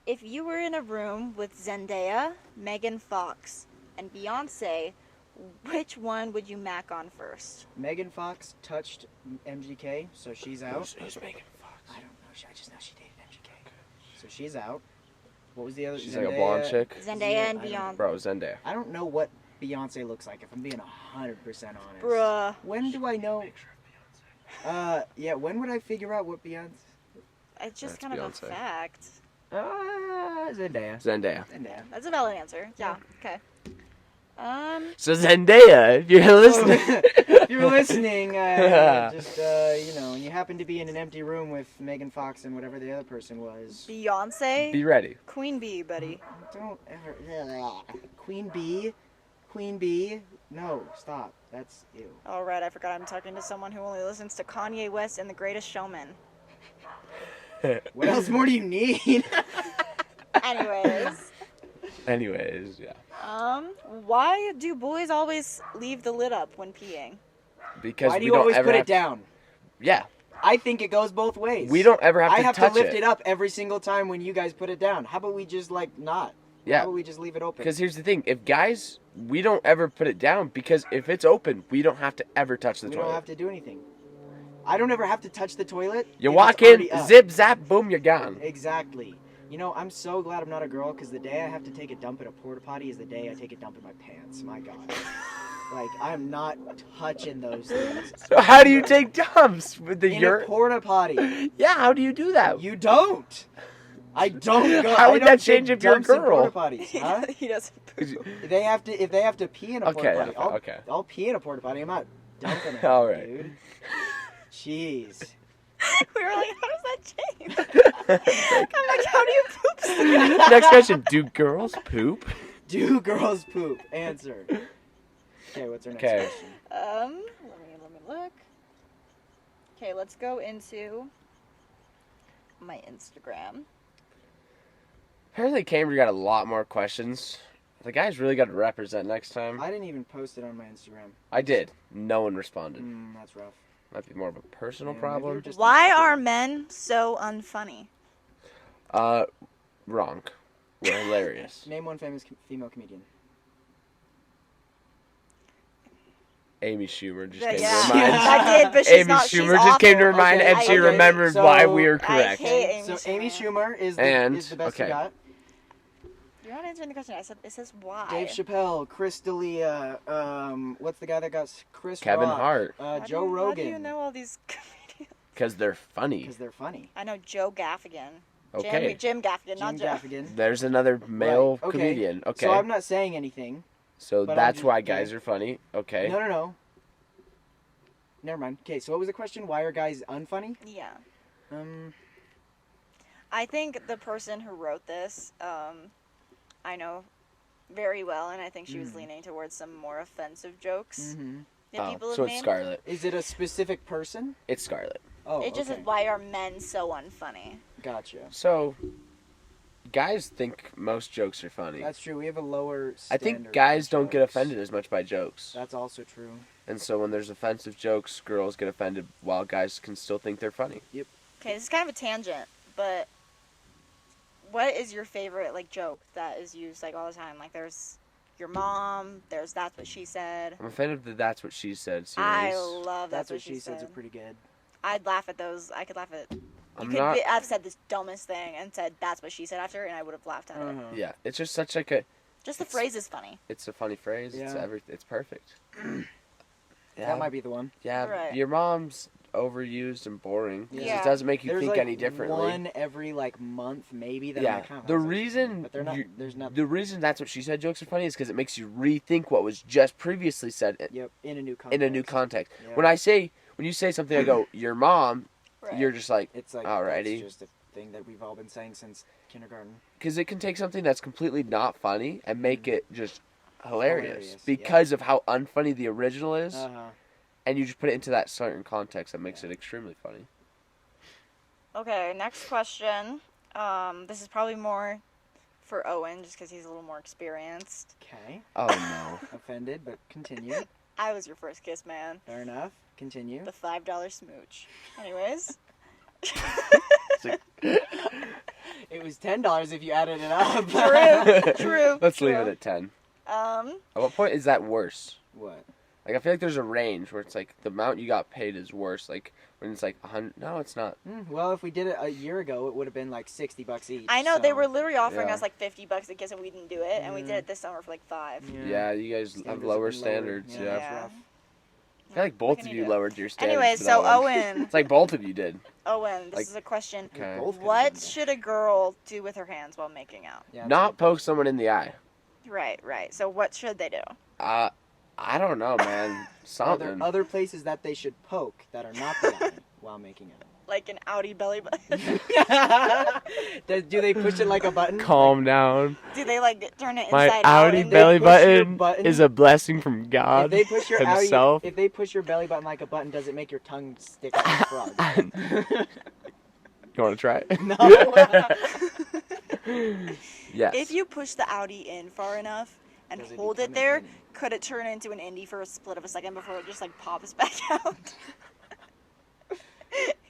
If you were in a room with Zendaya, Megan Fox, and Beyonce, which one would you mac on first? Megan Fox touched MGK, so she's out. Who's Megan Fox? I don't know. I just know she dated MGK. So she's out. What was the other? She's like a blonde chick. Zendaya and I don't- Beyonce. Bro, Zendaya. I don't know what Beyonce looks like, if I'm being 100% honest. Bruh. When do I know? Yeah, when would I figure out what Beyonce? It's just That's kind of Beyonce. a fact. Zendaya. Zendaya. Zendaya. That's a valid answer. Yeah. Okay. So Zendaya, if you're listening. If you're listening, just, and you happen to be in an empty room with Megan Fox and whatever the other person was. Beyonce. Be ready. Queen Bee, buddy. Don't ever. Queen Bee? Queen Bee? No, stop. That's you. All right, I forgot I'm talking to someone who only listens to Kanye West and The Greatest Showman. What else more do you need? Anyways. Yeah. Why do boys always leave the lid up when peeing? Because Why do we you don't always ever put have it down? Yeah. I think it goes both ways. We don't ever have to I have touch to lift it up every single time when you guys put it down. How about we just, not? Yeah. How about we just leave it open? Because here's the thing. If guys, we don't ever put it down because if it's open, we don't have to ever touch the we toilet. don't have to do anything. I don't ever have to touch the toilet. You if walk it's already in, up. zip, zap, boom, you're gone. Exactly. I'm so glad I'm not a girl because the day I have to take a dump at a porta potty is the day I take a dump in my pants. My God. I'm not touching those things. So how do you take dumps with the In a urine? porta potty. Yeah, how do you do that? You don't. I don't go. How would I don't that change take if you're a dumps in girl? porta potties, huh? He doesn't. If they have to pee in a porta potty, Okay. I'll pee in a porta potty. I'm not dumping it, All right. dude. Jeez. We were like, how does that change? I'm like, how do you poop? Next question. Do girls poop? Do girls poop? Answer. Okay, what's our next Okay. question? Let me look. Okay, let's go into my Instagram. Apparently Cambree got a lot more questions. The guys really got to represent next time. I didn't even post it on my Instagram. I did. No one responded. That's rough. Might be more of a personal Yeah, maybe problem. you're just Why unpopular. are men so unfunny? Wrong. We're hilarious. Name one famous female comedian. Amy Schumer just Yeah, came yeah. to her mind. I did, but she's Amy not. She's Schumer just came to her awful. mind Okay, and she okay, remembered so- why we were I correct. hate Amy So Amy Schumer. Schumer is And- the best okay. you got. You're not answering the question. It says why. Dave Chappelle, Chris D'Elia, what's the guy that got Chris Kevin Rock, Hart. Joe Rogan. How do you know all these comedians? Because they're funny. Because they're funny. I know Joe Gaffigan. Okay. Jim Gaffigan, not Jim Joe. Gaffigan. There's another male Right, okay. comedian. Okay. So I'm not saying anything. So but I'm that's just- why guys are funny. Okay. No. Never mind. Okay, so what was the question? Why are guys unfunny? Yeah. Um, I think the person who wrote this, I know very well, and I think she was leaning towards some more offensive jokes that people have so it's made. Scarlett. is it a specific person? It's Scarlett. Oh, It just okay. says, why are men so unfunny? Gotcha. So, guys think most jokes are funny. That's true. We have a lower I standard think guys for don't get jokes. offended as much by jokes. That's also true. And so when there's offensive jokes, girls get offended while guys can still think they're funny. Okay, this is kind of a tangent, but what is your favorite joke that is used all the time? There's your mom. There's that's what she said. I'm offended that that's what she said series. I love That's what she said. Are pretty good. I'd laugh at those. I could laugh at. I've said this dumbest thing and said that's what she said after, and I would have laughed at it. Yeah, it's just such like a. Just the It's- phrase is funny. It's a funny phrase. It's Yeah. It's perfect. Yeah. That might be the one. Yeah. Right. Your mom's overused and boring. Yeah. It doesn't make you There's think like any differently. one every month maybe. That Yeah. I'm like, The reason but they're not. There's nothing. the reason that's what she said jokes are funny is because it makes you rethink what was just previously said Yep. In a new context. in a new context. Yeah. When you say something, I go, your mom. Right. You're just like, It's like alrighty. that's just a thing that we've all been saying since kindergarten. because it can take something that's completely not funny and make it just hilarious, Hilarious, because of how unfunny the original is, Uh-huh. and you just put it into that certain context that makes it extremely funny. Okay, next question. This is probably more for Owen, just because he's a little more experienced. Okay. Oh no. Offended, but continue. I was your first kiss, man. Fair enough. Continue. The $5 smooch. Anyways. It was $10 if you added it up. True. Let's leave it at 10. Um, At what point is that worse? What? Like, I feel like there's a range where it's like the amount you got paid is worse. Like, when it's like 100. No, it's not. Well, if we did it a year ago, it would have been like $60 each. I know so. they were literally offering Yeah. us like $50 a kiss, and we didn't do it, and we did it this summer for like $5. Yeah, you guys have Standards lower have been lowered. standards. Yeah. Yeah. I feel like both of you lowered your standards. Anyway, for so that one. Owen, It's like both of you did. Owen, this Like- is a question. Okay. Both could've What done should a girl do with her hands while making out? that. Yeah, Not poke someone in the eye. Right. So what should they do? I don't know, man. Are there Something. other places that they should poke that are not the eye while making out? Like an outie belly button? Do they push it like a button? Calm down. Do they like turn it My inside out? outie and belly push your button button- is a blessing from If God they push your himself. if they push your belly button like a button, does it make your tongue stick out like a frog? You want to try it? No. Yes. If you push the outie in far enough and Does it hold become it there, an innie? could it turn into an indie for a split of a second before it just like pops back out?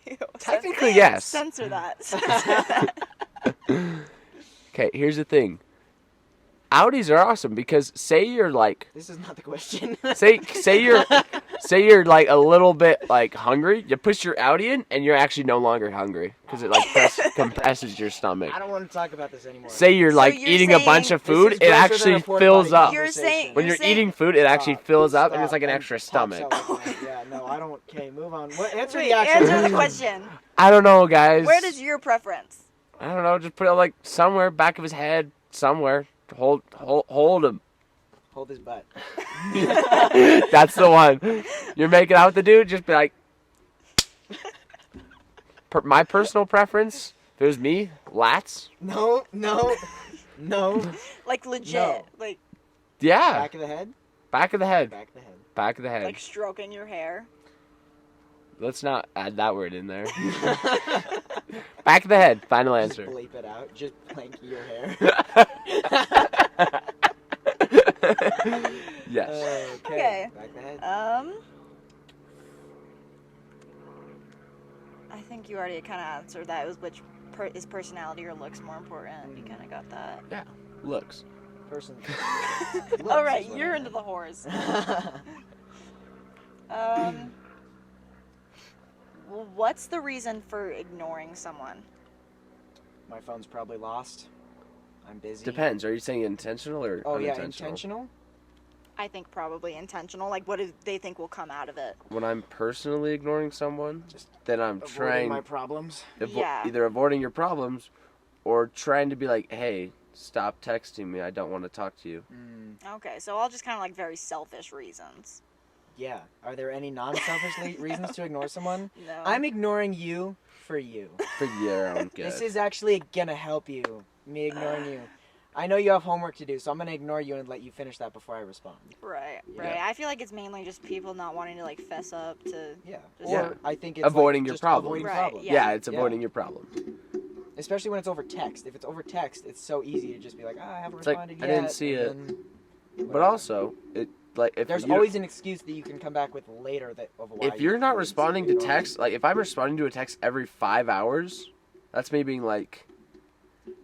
Ew, Technically, yes. Censor that. Okay, here's the thing. Outies are awesome because say you're like This is not the question. say you're like a little bit like hungry, you push your outie in and you're actually no longer hungry because it like compresses your stomach. I don't want to talk about this anymore. Say you're So like you're eating a saying bunch of This food, is it grosser than actually a porta fills potty up. You're saying- When you're saying- eating food, it actually fills up and it's Stop. like an And extra pops stomach. out like that. Yeah, no, I don't. Okay, move on. What? Answer Wait, the actual answer the question. I don't know, guys. Where does your preference? I don't know, just put it like somewhere back of his head, somewhere. Hold him. Hold his butt. That's the one. You're making out with the dude, just be like. My personal preference, if it was me, lats. No. Like legit, No. like Yeah, Back of the head. back of the head. Back of the head. Back of the head. like stroking your hair. Let's not add that word in there. Back of the head. Final Just answer. bleep it out. Just blank your hair. Yes. Okay. Back of the head. I think you already kind of answered that. It was which is personality or looks more important. You kind of got that. Looks. Person. All right, you're into the horse. What's the reason for ignoring someone? My phone's probably lost. I'm busy. Depends. Are you saying intentional or Oh yeah, unintentional? intentional. I think probably intentional. Like, what do they think will come out of it? When I'm personally ignoring someone, Just then I'm Avoiding trying my problems. Yeah. either avoiding your problems or trying to be like, hey, stop texting me. I don't want to talk to you. Okay, so all just kind of like very selfish reasons. Yeah. Are there any non-selfish reasons to ignore someone? No. I'm ignoring you for you. For your own good. This is actually gonna help you. Me ignoring you. I know you have homework to do, so I'm gonna ignore you and let you finish that before I respond. Right. Yeah. I feel like it's mainly just people not wanting to like fess up to. Yeah. Just- Or Yeah. I think it's Avoiding like your just problem. Avoiding Right, problems. yeah. It's avoiding your problem. Especially when it's over text. If it's over text, it's so easy to just be like, I haven't It's like, responded I yet. didn't see and it. then But whatever. also, it like if There's you, always an excuse that you can come back with later that of why if you're not you responding to ignore text, like if I'm responding to a text every 5 hours, that's me being like,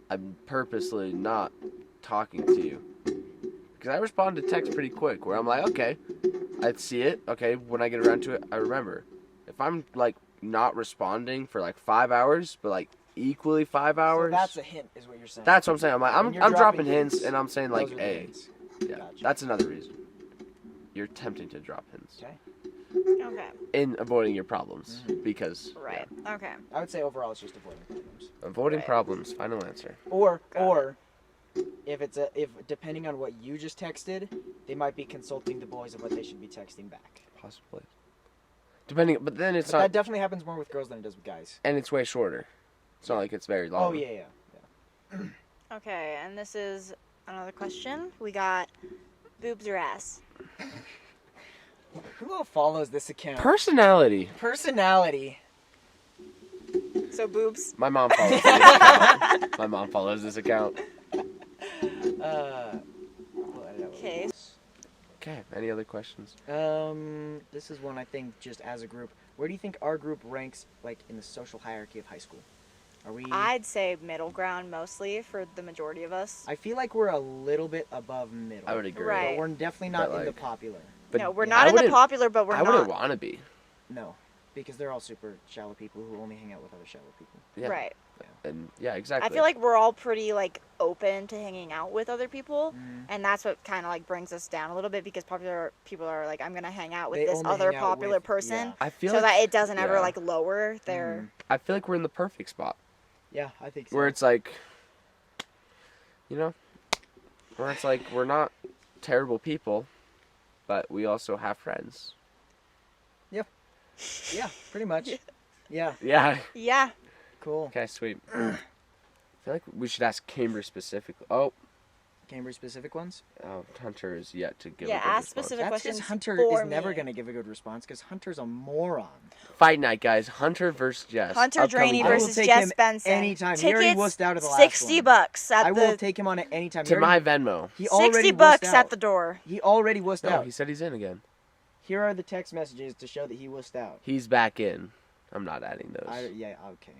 I'm purposely not talking to you. Because I respond to text pretty quick, where I'm like, okay, I see it. Okay, when I get around to it, I remember. If I'm like not responding for like 5 hours, but like equally 5 So hours, that's a hint, is what you're saying. that's what I'm saying. I'm like, When I'm you're dropping dropping hints, hints, and I'm saying like, Those are the hey, hints. yeah, Gotcha. that's another reason. You're attempting to drop hints Okay. Okay. in avoiding your problems because Right. Okay. I would say overall it's just avoiding problems. avoiding Right. problems. Final answer. Or Got if depending on what you just texted, they might be consulting the boys of what they should be texting back. Possibly. Depending, but then it's But not, that definitely happens more with girls than it does with guys. and it's way shorter. It's not like it's very long. Oh yeah. Okay, and this is another question. We got boobs or ass. Who all follows this account? Personality. Personality. So boobs. My mom follows this account. My mom follows this account. Okay. Okay. Any other questions? This is one I think just as a group. Where do you think our group ranks, like in the social hierarchy of high school? Are we? I'd say middle ground mostly for the majority of us. I feel like we're a little bit above middle. I would agree. Right. But we're definitely not But, in the like- popular. But no, we're yeah, not I in the wouldn't- popular, but we're I not. wouldn't want to be. No, because they're all super shallow people who only hang out with other shallow people. Yeah. Right. And yeah, exactly. I feel like we're all pretty like open to hanging out with other people, Mm. and that's what kind of like brings us down a little bit because popular people are like, I'm gonna hang out with They this only other hang out popular with- person, yeah. I feel so like that it doesn't ever yeah. like lower their. I feel like we're in the perfect spot Yeah, I think so. where it's like, you know, where it's like we're not terrible people, but we also have friends. Yeah, pretty much. Yeah, Yeah. Yeah. cool. Okay, sweet. I feel like we should ask Cambree specifically. Oh, Cambree specific ones? Hunter is yet to give Yeah, a good ask response. specific That's because questions Hunter for is never me. going to give a good response because Hunter's a moron. Fight night, guys. Hunter versus Jess. Hunter Upcoming Draney I will game. versus take Jess him Benson. anytime. He already Tickets, wussed out of the last $60 one. at I will the take him on it anytime. To my Venmo. He already 60 bucks wussed at out. the door. He already wussed No, out. he said he's in again. Here are the text messages to show that he wussed out. He's back in. I'm not adding those. Yeah, okay.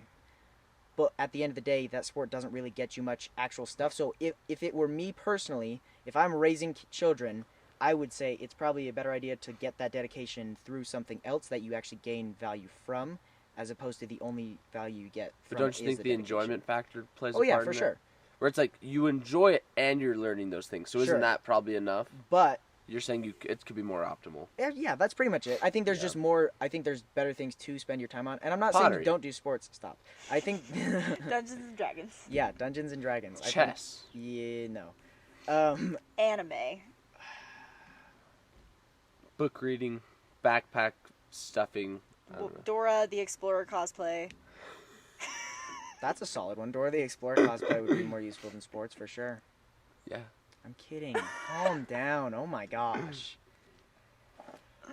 But at the end of the day, that sport doesn't really get you much actual stuff. So if it were me personally, if I'm raising children, I would say it's probably a better idea to get that dedication through something else that you actually gain value from, as opposed to the only value you get But from don't you it is think the dedication. enjoyment factor plays Oh a yeah, part for in sure. that? Where it's like you enjoy it and you're learning those things. So Sure. isn't that probably enough? But You're saying it could be more optimal. yeah, that's pretty much it. I think there's Yeah. just more. I think there's better things to spend your time on. And I'm not saying Pottery. you don't do sports. Stop. I think. Dungeons and Dragons. Yeah, Dungeons and Dragons. I think- Chess. yeah, no. Anime. Book reading. Backpack stuffing. I don't know. Dora the Explorer cosplay. That's a solid one. Dora the Explorer cosplay would be more useful than sports for sure. Yeah. I'm kidding. Calm down. Oh my gosh.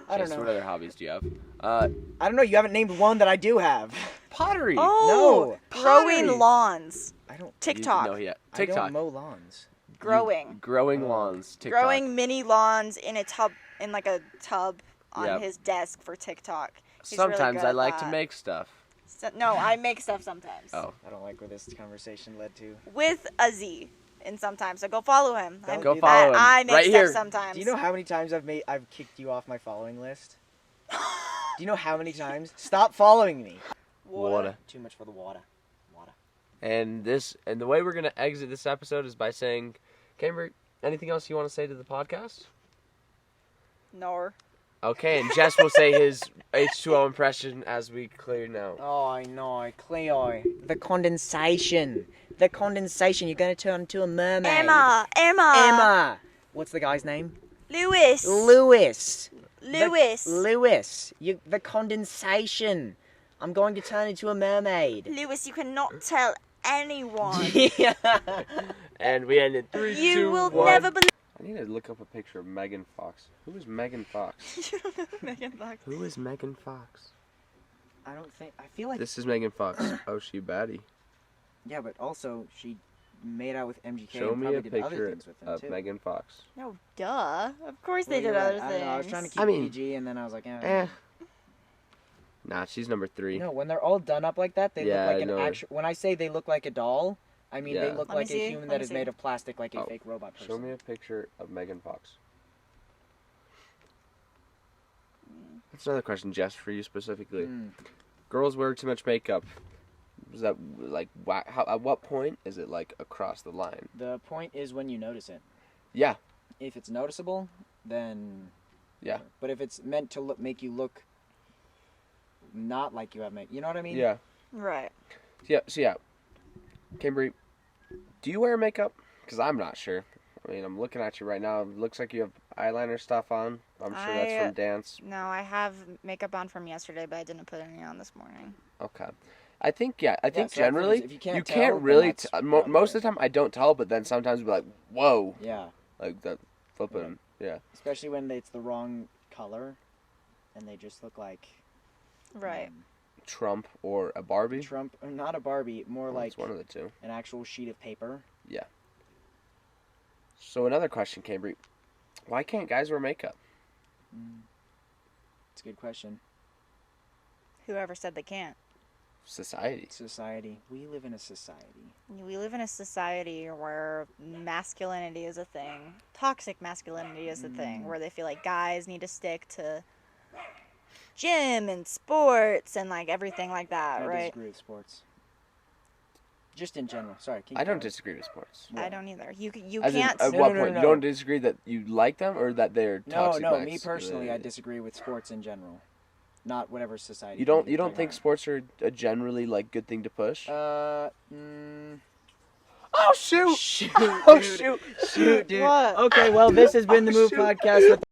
I don't Jess, know. what other hobbies do you have? I don't know. You haven't named one that I do have. Pottery. Oh, No. growing Pottery. I lawns. don't. TikTok. No, yeah. I TikTok. don't mow lawns. Growing. Growing Oh. lawns. TikTok. Growing mini lawns in a tub, in like a tub on Yep. his desk for TikTok. He's really Sometimes good I at like to that. make stuff. No, I make stuff sometimes. Oh. I don't like where this conversation led to. With a Z. And sometimes, so go follow him. Don't Go do follow him. I make right stuff here. sometimes. Do you know how many times I've kicked you off my following list? Do you know how many times? Stop following me. Water. Too much for the water. Water. And the way we're gonna exit this episode is by saying, Cambree, anything else you want to say to the podcast? Nor. Okay, and Jess will say his H2O impression as we clear now. Oh, I know, Cleo. The condensation. The condensation. You're going to turn into a mermaid. Emma. What's the guy's name? Lewis. Lewis. Lewis. Lewis. The condensation. I'm going to turn into a mermaid. Lewis, you cannot tell anyone. Yeah. And we end in 3, 2, You will 1. never believe. I need to look up a picture of Megan Fox. Who is Megan Fox? You don't know Megan Fox. Who is Megan Fox? I don't think. I feel like. This is Megan Fox. Oh, she baddie. Yeah, but also she made out with MGK Show and me probably a did other picture things with him of too. Megan Fox. No, duh. Of course Well, they you're did right. other I don't things. know, I was trying to keep I mean- PG, and then I was like, Nah, she's number 3. No, when they're all done up like that, they Yeah, look I like know. an actual. When I say they look like a doll, I mean they Yeah. look Let me like a see, human let that me is see. made of plastic, like a Oh, fake robot person. Show me a picture of Megan Fox. That's another question, Jess, for you specifically. Mm. Girls wear too much makeup. Is that like at what point is it like across the line? The point is when you notice it. Yeah. If it's noticeable, then Yeah. But if it's meant to make you look not like you have makeup, you know what I mean? Yeah. Right. So yeah. Cambree, do you wear makeup? Because I'm not sure. I mean, I'm looking at you right now. It looks like you have eyeliner stuff on. I'm sure that's from dance. No, I have makeup on from yesterday, but I didn't put any on this morning. Okay. I think so I think generally if you can't tell, can't then really. that's Most of the time, I don't tell, but then sometimes be like, whoa, Yeah. like that flipping. Yeah. Especially when it's the wrong color, and they just look like Right. Trump or a Barbie. Trump, or not a Barbie, more Well, like it's one of the two. an actual sheet of paper. So another question, Cambree. Why can't guys wear makeup? It's a good question. Whoever said they can't. society. Society. We live in a society. We live in a society where masculinity is a thing. Toxic masculinity is a thing, where they feel like guys need to stick to gym and sports and like everything like that, I right? disagree with sports. Just in general. Sorry. Keep I don't going. disagree with sports. I don't either. You As in, can't. at No, what no, point? no, You no. don't disagree that you like them or that they're No, toxic no. Me personally, I masculinity? disagree with sports in general. Not whatever society. You don't talking think about. sports are a generally like good thing to push? Oh Oh shoot! shoot! Oh dude. shoot! Shoot, dude. What? Okay, well, this has been the Move Shoot. Podcast with